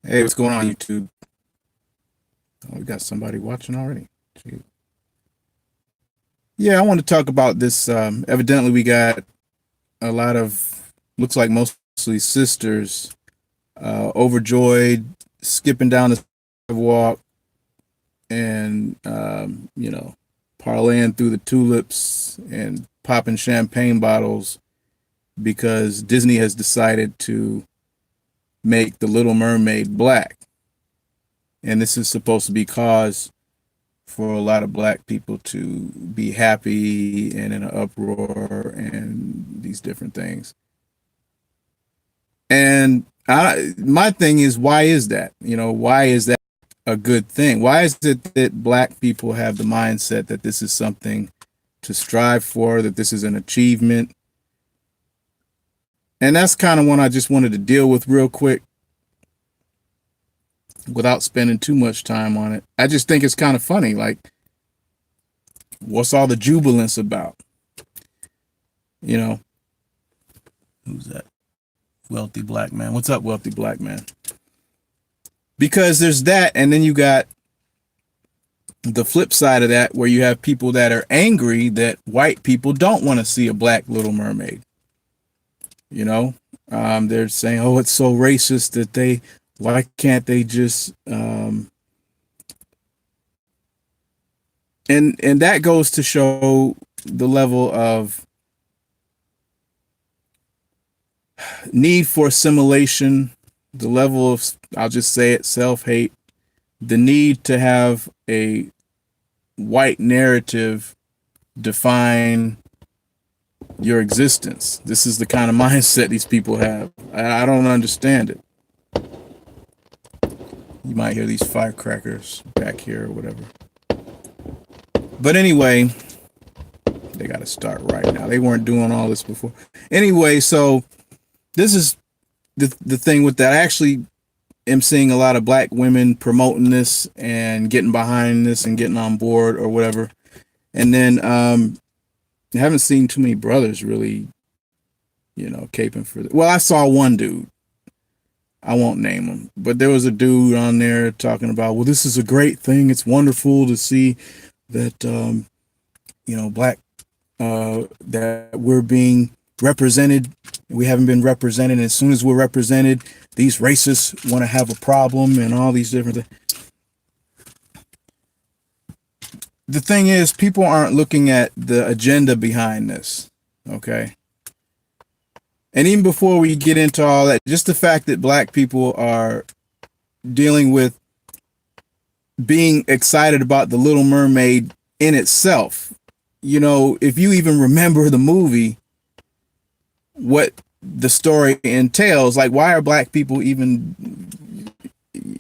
Hey, what's going on, YouTube? Oh, we got somebody watching already. Gee. Yeah, I want to talk about this. Evidently, we got a lot of, looks like mostly sisters, overjoyed, skipping down the sidewalk and, parlaying through the tulips and popping champagne bottles because Disney has decided to make The Little Mermaid black. And this is supposed to be cause for a lot of black people to be happy and in an uproar and these different things. And my thing is, why is that? Why is that a good thing? Why is it that black people have the mindset that this is something to strive for, that this is an achievement? And that's kind of one I just wanted to deal with real quick without spending too much time on it. I just think it's kind of funny. Like, what's all the jubilance about? You know, who's that? Wealthy black man. What's up, wealthy black man? Because there's that, and then you got the flip side of that where you have people that are angry that white people don't want to see a black Little Mermaid. You know, they're saying, "Oh, it's so racist that why can't they just?" And that goes to show the level of need for assimilation, the level of, I'll just say it, self-hate, the need to have a white narrative define your existence. This is the kind of mindset these people have. I don't understand it. You might hear these firecrackers back here or whatever. But anyway, they got to start right now. They weren't doing all this before. Anyway, so this is the thing with that. I actually am seeing a lot of black women promoting this and getting behind this and getting on board or whatever. And then I haven't seen too many brothers really, caping for it. Well, I saw one dude. I won't name him, but there was a dude on there talking about, well, this is a great thing. It's wonderful to see that, black, that we're being represented. We haven't been represented. And as soon as we're represented, these racists want to have a problem and all these different things. The thing is, people aren't looking at the agenda behind this. Okay. And even before we get into all that, just the fact that black people are dealing with being excited about the Little Mermaid in itself. If you even remember the movie, what the story entails, like, why are black people even,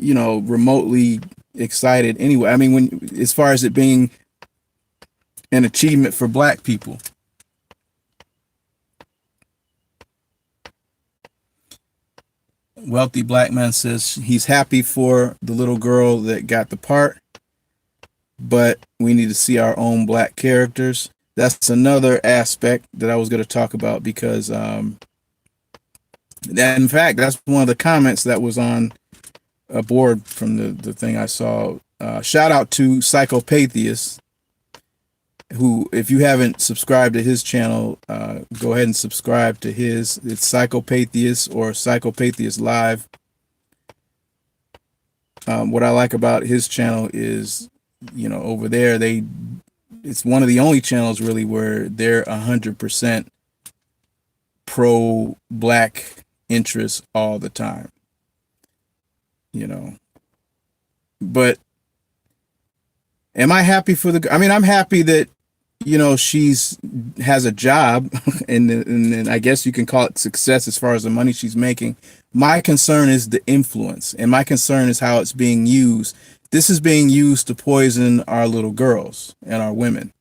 remotely excited anyway? I mean, as far as it being an achievement for black people. Wealthy black man says he's happy for the little girl that got the part, but we need to see our own black characters. That's another aspect that I was going to talk about because, in fact, that's one of the comments that was on a board from the thing I saw. Shout out to Psychopatheus, who, if you haven't subscribed to his channel, go ahead and subscribe to his. It's Psychopatheus or Psychopatheus Live. What I like about his channel is, over there, it's one of the only channels really where they're 100% pro black interests all the time. But am I happy for I'm happy that, she's has a job and I guess you can call it success as far as the money she's making. My concern is the influence, and my concern is how it's being used. This is being used to poison our little girls and our women.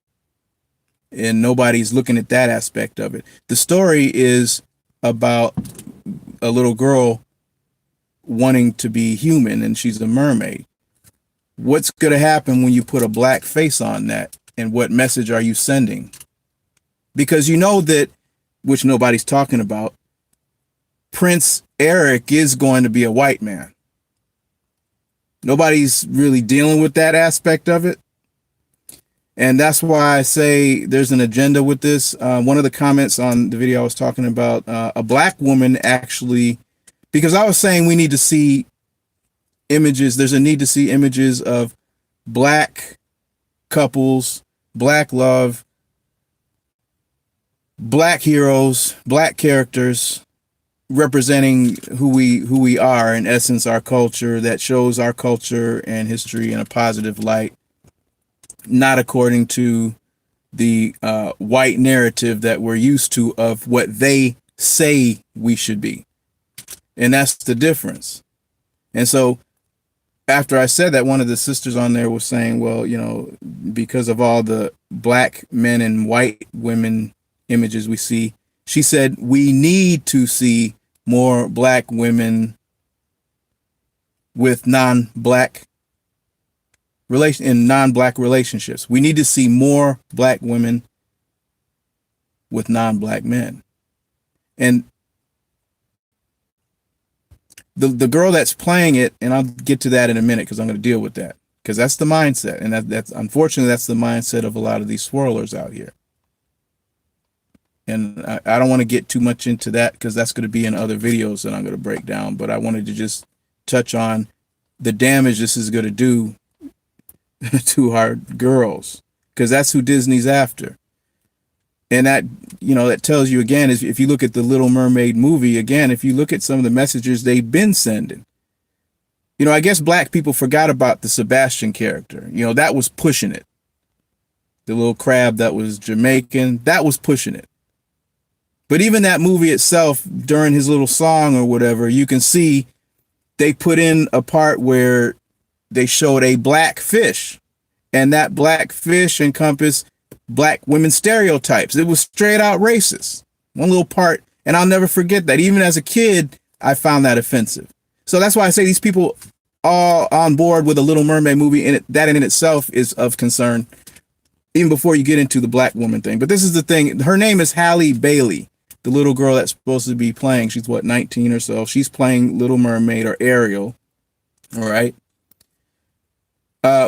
And nobody's looking at that aspect of it. The story is about a little girl wanting to be human, and she's a mermaid. What's going to happen when you put a black face on that? And what message are you sending? Because you know that, which nobody's talking about, Prince Eric is going to be a white man. Nobody's really dealing with that aspect of it. And that's why I say there's an agenda with this. One of the comments on the video I was talking about, a black woman actually, because I was saying we need to see images. There's a need to see images of black couples, black love, black heroes, black characters representing who we are, in essence, our culture, that shows our culture and history in a positive light, not according to the white narrative that we're used to of what they say we should be. And that's the difference. And so after I said that, one of the sisters on there was saying, well, you know, because of all the black men and white women images we see, she said we need to see more black women with non-black relationships. We need to see more black women with non-black men. And the girl that's playing it, and I'll get to that in a minute because I'm going to deal with that, because that's the mindset, and that's unfortunately that's the mindset of a lot of these swirlers out here. And I don't want to get too much into that because that's going to be in other videos that I'm going to break down, but I wanted to just touch on the damage this is going to do to our girls, because that's who Disney's after. And that, you know, that tells you again, is if you look at the Little Mermaid movie, again, if you look at some of the messages they've been sending, you know, I guess black people forgot about the Sebastian character. You know, that was pushing it. The little crab that was Jamaican, that was pushing it. But even that movie itself, during his little song or whatever, you can see they put in a part where they showed a black fish, and that black fish encompassed black women stereotypes. It was straight out racist. One little part, and I'll never forget that. Even as a kid, I found that offensive. So that's why I say these people all on board with a Little Mermaid movie, and that in itself is of concern, even before you get into the black woman thing. But this is the thing. Her name is Halle Bailey, the little girl that's supposed to be playing. She's what, 19 or so. She's playing Little Mermaid, or Ariel. All right.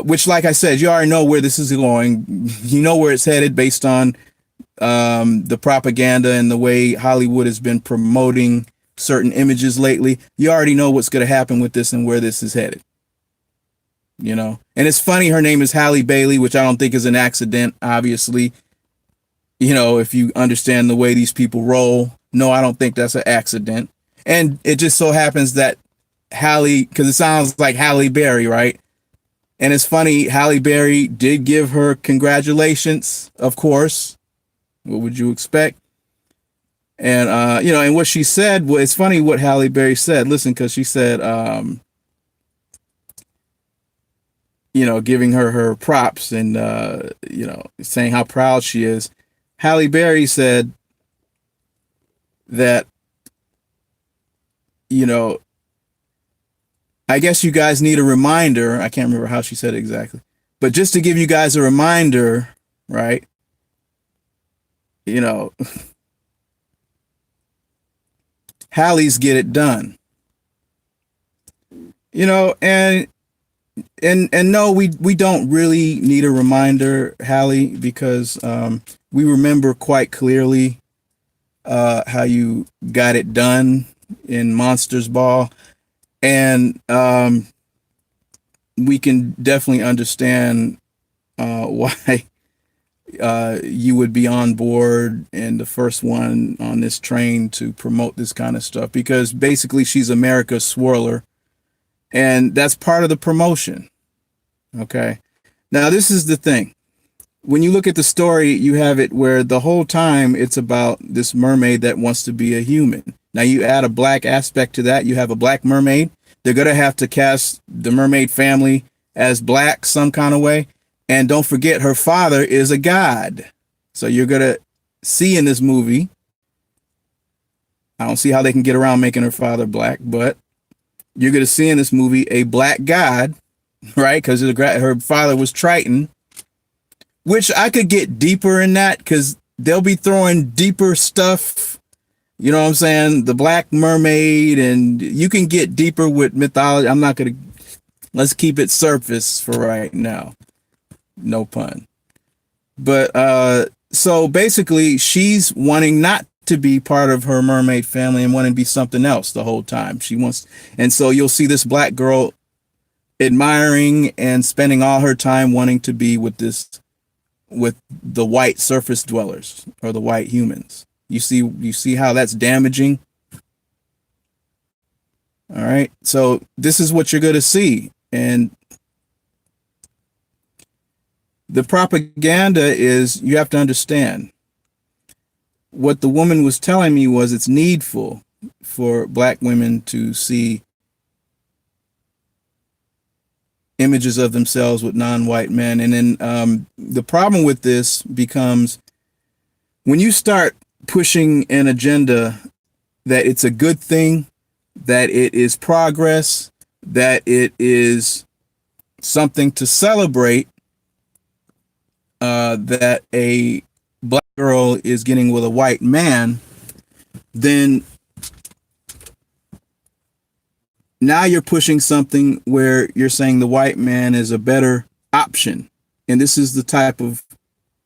Which, like I said, you already know where this is going. You know where it's headed based on the propaganda and the way Hollywood has been promoting certain images lately. You already know what's going to happen with this and where this is headed. You know, and it's funny, her name is Halle Bailey, which I don't think is an accident, obviously. You know, if you understand the way these people roll, no, I don't think that's an accident. And it just so happens that Halle, because it sounds like Halle Berry, right? And it's funny, Halle Berry did give her congratulations, of course. What would you expect? And, you know, and what she said, well, it's funny what Halle Berry said. Listen, because she said, you know, giving her props and, you know, saying how proud she is. Halle Berry said that, you know, I guess you guys need a reminder. I can't remember how she said it exactly, but just to give you guys a reminder, right? You know, Halle's get it done. You know, and no, we don't really need a reminder, Halle, because we remember quite clearly how you got it done in Monsters Ball. And we can definitely understand why you would be on board and the first one on this train to promote this kind of stuff, because basically she's America's swirler, and that's part of the promotion. Okay. Now, this is the thing. When you look at the story, you have it where the whole time it's about this mermaid that wants to be a human. Now, you add a black aspect to that. You have a black mermaid. They're going to have to cast the mermaid family as black some kind of way. And don't forget, her father is a god. So you're going to see in this movie, I don't see how they can get around making her father black, but you're going to see in this movie a black god, right? Because her father was Triton, which I could get deeper in that, because they'll be throwing deeper stuff. You know what I'm saying? The Black Mermaid, and you can get deeper with mythology. I'm not going to, Let's keep it surface for right now. No pun. But so basically she's wanting not to be part of her mermaid family and wanting to be something else the whole time. She wants, and so you'll see this black girl admiring and spending all her time wanting to be with the white surface dwellers or the white humans. You see how that's damaging? All right. So this is what you're going to see. And the propaganda is, you have to understand, what the woman was telling me was it's needful for black women to see images of themselves with non-white men. And then the problem with this becomes when you start pushing an agenda that it's a good thing, that it is progress, that it is something to celebrate, that a black girl is getting with a white man, then now you're pushing something where you're saying the white man is a better option. And this is the type of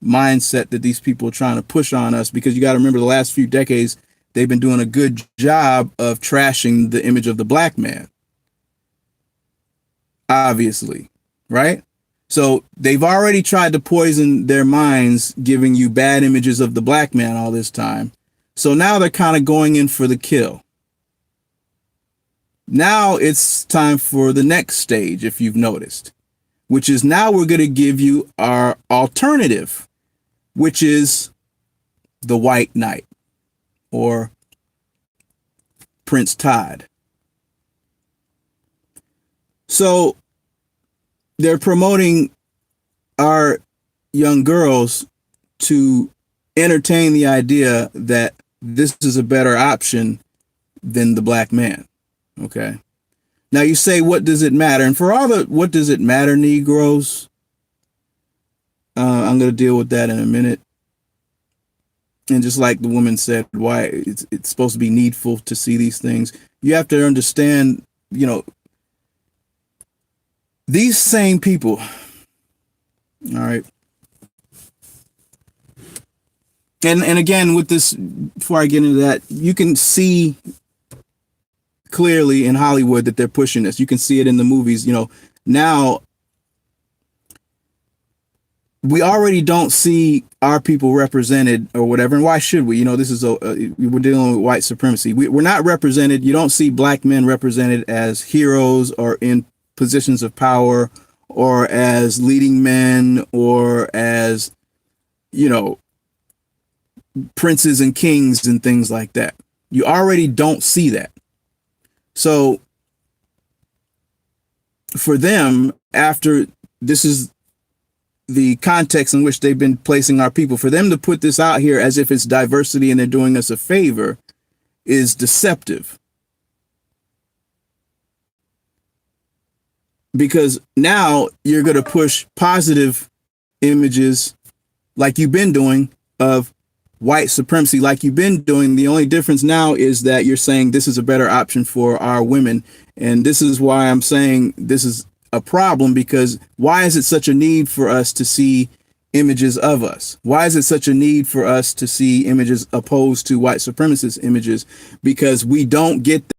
mindset that these people are trying to push on us, because you got to remember the last few decades, they've been doing a good job of trashing the image of the black man. Obviously, right? So they've already tried to poison their minds, giving you bad images of the black man all this time. So now they're kind of going in for the kill. Now it's time for the next stage, if you've noticed, which is now we're going to give you our alternative, which is the White Knight or Prince Todd. So they're promoting our young girls to entertain the idea that this is a better option than the black man. Okay. Now you say, what does it matter? And for all the what does it matter, Negroes, I'm going to deal with that in a minute. And just like the woman said, why it's supposed to be needful to see these things. You have to understand, you know, these same people, all right. And again, with this, before I get into that, you can see clearly in Hollywood that they're pushing this. You can see it in the movies. You know, now we already don't see our people represented or whatever. And why should we? You know, this is we're dealing with white supremacy. We're not represented. You don't see black men represented as heroes or in positions of power or as leading men or as, you know, princes and kings and things like that. You already don't see that. So for them, after this is the context in which they've been placing our people, for them to put this out here as if it's diversity and they're doing us a favor is deceptive. Because now you're going to push positive images like you've been doing of white supremacy, like you've been doing. The only difference now is that you're saying this is a better option for our women. And this is why I'm saying this is a problem, because why is it such a need for us to see images of us? Why is it such a need for us to see images opposed to white supremacist images? Because we don't get that,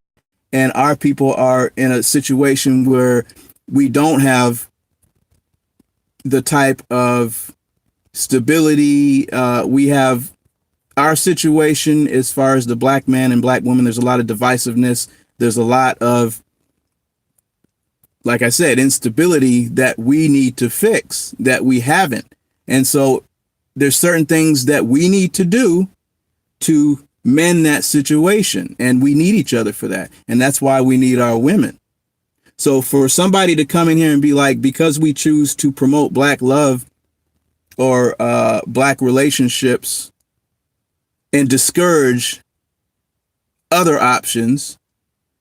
and our people are in a situation where we don't have the type of stability. We have our situation as far as the black man and black woman. There's a lot of divisiveness. There's a lot of, like I said, instability that we need to fix, that we haven't. And so there's certain things that we need to do to mend that situation. And we need each other for that. And that's why we need our women. So for somebody to come in here and be like, because we choose to promote black love or black relationships and discourage other options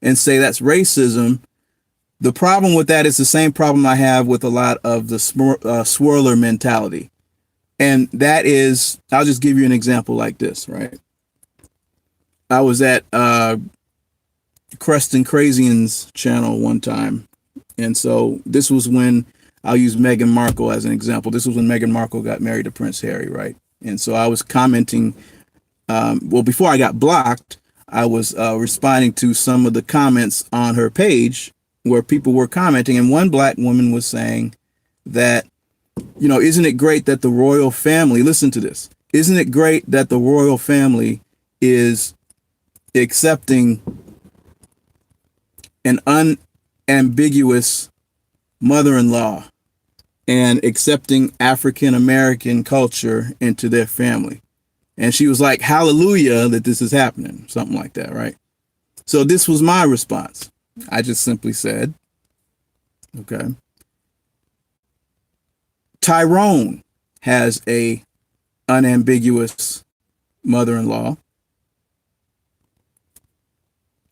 and say that's racism, the problem with that is the same problem I have with a lot of the swirler mentality. And that is, I'll just give you an example like this, right? I was at Creston Crazian's channel one time, And so this was when, I'll use Meghan Markle as an example. This was when Meghan Markle got married to Prince Harry, right? And so I was commenting, well, before I got blocked, I was responding to some of the comments on her page where people were commenting. And one black woman was saying that, you know, isn't it great that the royal family, listen to this, isn't it great that the royal family is accepting an unambiguous mother-in-law and accepting African American culture into their family? And she was like, hallelujah that this is happening, something like that, right? So this was my response. I just simply said, okay, Tyrone has a unambiguous mother-in-law.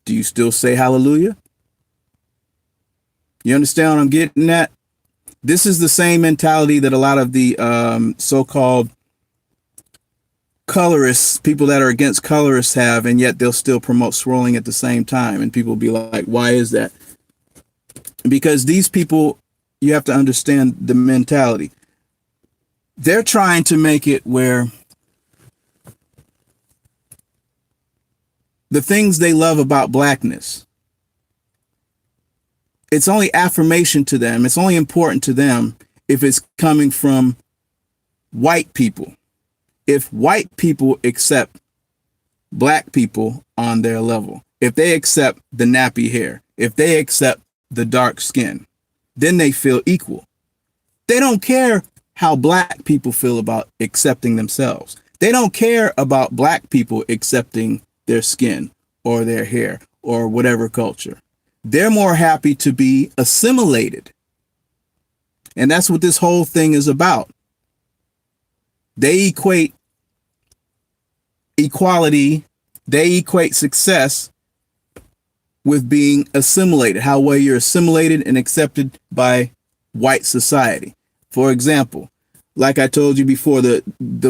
Do you still say hallelujah? You understand what I'm getting at? This is the same mentality that a lot of the so-called colorists, people that are against colorists have, and yet they'll still promote swirling at the same time. And people will be like, why is that? Because these people, you have to understand the mentality. They're trying to make it where the things they love about blackness, it's only affirmation to them. It's only important to them if it's coming from white people. If white people accept black people on their level, if they accept the nappy hair, if they accept the dark skin, then they feel equal. They don't care how black people feel about accepting themselves. They don't care about black people accepting their skin or their hair or whatever culture. They're more happy to be assimilated. And that's what this whole thing is about. They equate equality, they equate success with being assimilated, how well you're assimilated and accepted by white society. For example, like I told you before, the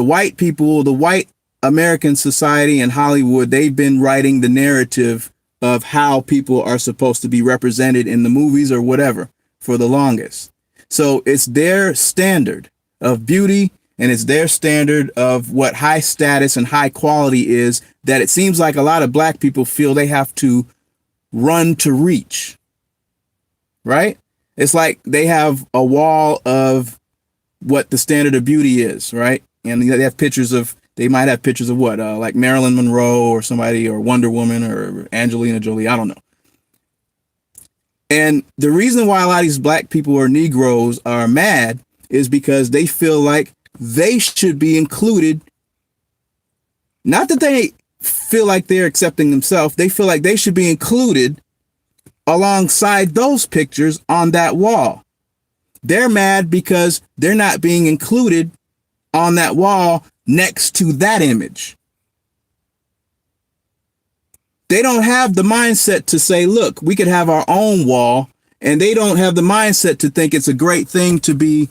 white people, the white American society and Hollywood, they've been writing the narrative of how people are supposed to be represented in the movies or whatever for the longest. So it's their standard of beauty and it's their standard of what high status and high quality is that it seems like a lot of black people feel they have to run to reach, right? It's like they have a wall of what the standard of beauty is, right? And they have pictures of, they might have pictures of what, like Marilyn Monroe or somebody, or Wonder Woman or Angelina Jolie, I don't know. And the reason why a lot of these black people or Negroes are mad is because they feel like they should be included. Not that they feel like they're accepting themselves, they feel like they should be included alongside those pictures on that wall. They're mad because they're not being included on that wall next to that image. They don't have the mindset to say, look, we could have our own wall, and they don't have the mindset to think it's a great thing to be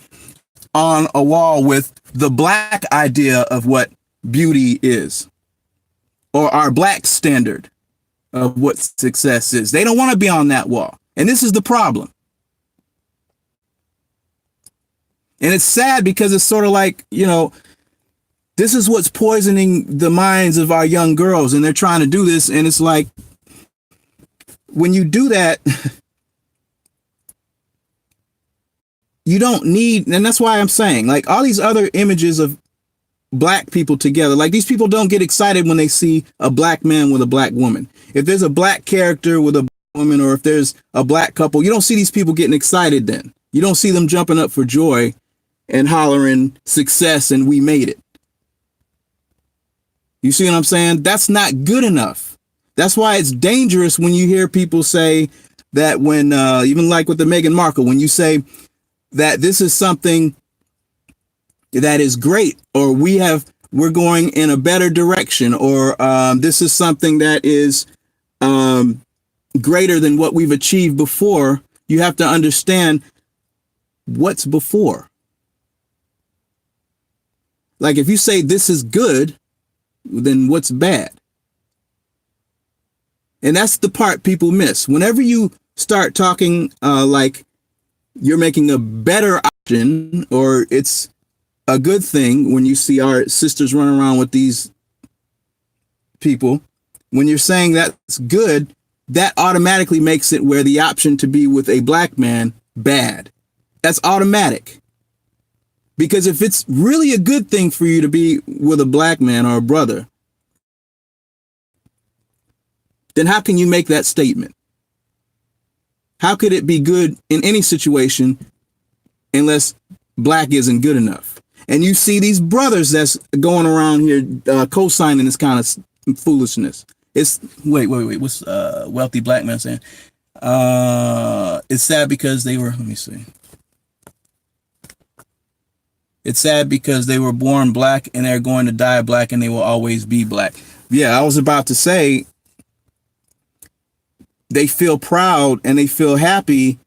on a wall with the black idea of what beauty is, or our black standard of what success is. They don't want to be on that wall. And this is the problem. And it's sad because it's sort of like, you know, this is what's poisoning the minds of our young girls. And they're trying to do this. And it's like, when you do that, you don't need, and that's why I'm saying, like, all these other images of black people together, like, these people don't get excited when they see a black man with a black woman. If there's a black character with a woman, or if there's a black couple, you don't see these people getting excited then. You don't see them jumping up for joy and hollering success and we made it. You see what I'm saying? That's not good enough. That's why it's dangerous when you hear people say that, when even like with the Meghan Markle, when you say that this is something that is great, or we're going in a better direction, or this is something that is greater than what we've achieved before, you have to understand what's before. Like, if you say this is good, then what's bad? And that's the part people miss. Whenever you start talking like you're making a better option, or it's a good thing when you see our sisters running around with these people. When you're saying that's good, that automatically makes it where the option to be with a black man bad. That's automatic. Because if it's really a good thing for you to be with a black man or a brother, then how can you make that statement? How could it be good in any situation unless black isn't good enough? And you see these brothers that's going around here co-signing this kind of foolishness. It's wait. What's wealthy black man saying? It's sad because they were. Let me see. It's sad because they were born black and they're going to die black and they will always be black. Yeah, I was about to say they feel proud and they feel happy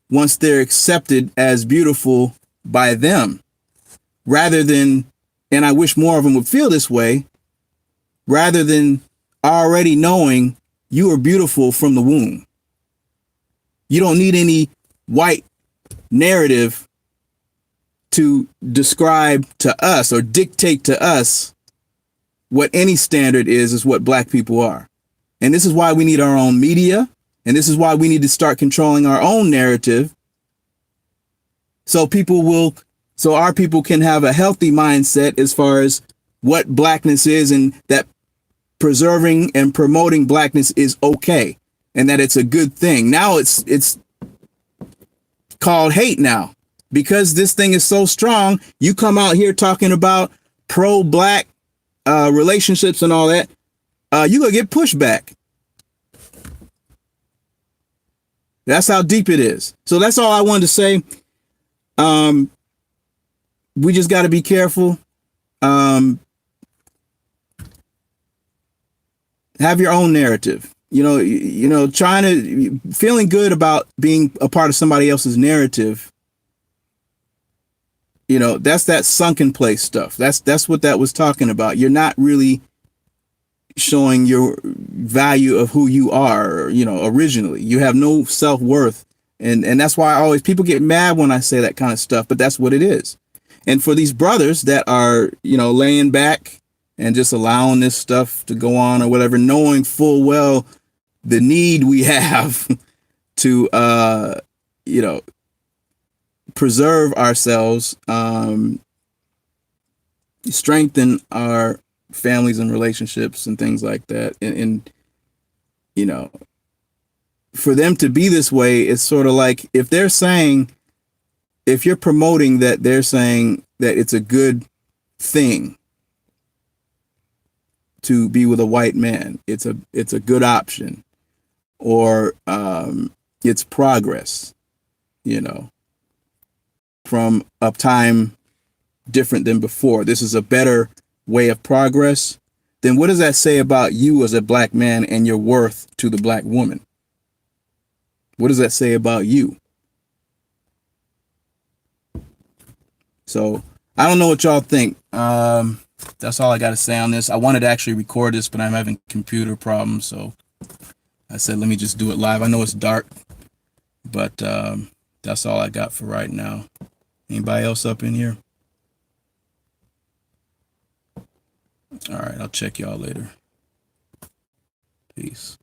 once they're accepted as beautiful by them, rather than, and I wish more of them would feel this way, rather than already knowing you are beautiful from the womb. You don't need any white narrative to describe to us or dictate to us what any standard is what black people are. And this is why we need our own media. And this is why we need to start controlling our own narrative. So our people can have a healthy mindset as far as what blackness is, and that preserving and promoting blackness is okay, and that it's a good thing. Now it's called hate now. Because this thing is so strong, you come out here talking about pro-black relationships and all that, you're going to get pushback. That's how deep it is. So that's all I wanted to say. We just got to be careful. Have your own narrative. Feeling good about being a part of somebody else's narrative. That's that sunken place stuff. That's what that was talking about. You're not really showing your value of who you are, originally. You have no self-worth. And that's why people get mad when I say that kind of stuff, but that's what it is. And for these brothers that are, laying back and just allowing this stuff to go on or whatever, knowing full well the need we have to, preserve ourselves, strengthen our families and relationships and things like that. And for them to be this way, it's sort of like if you're promoting that, they're saying that it's a good thing to be with a white man. It's a good option, or it's progress, from a time different than before. This is a better way of progress. Then what does that say about you as a black man and your worth to the black woman? What does that say about you? So I don't know what y'all think. That's all I got to say on this. I wanted to actually record this, but I'm having computer problems. So I said, let me just do it live. I know it's dark, but that's all I got for right now. Anybody else up in here? All right, I'll check y'all later. Peace.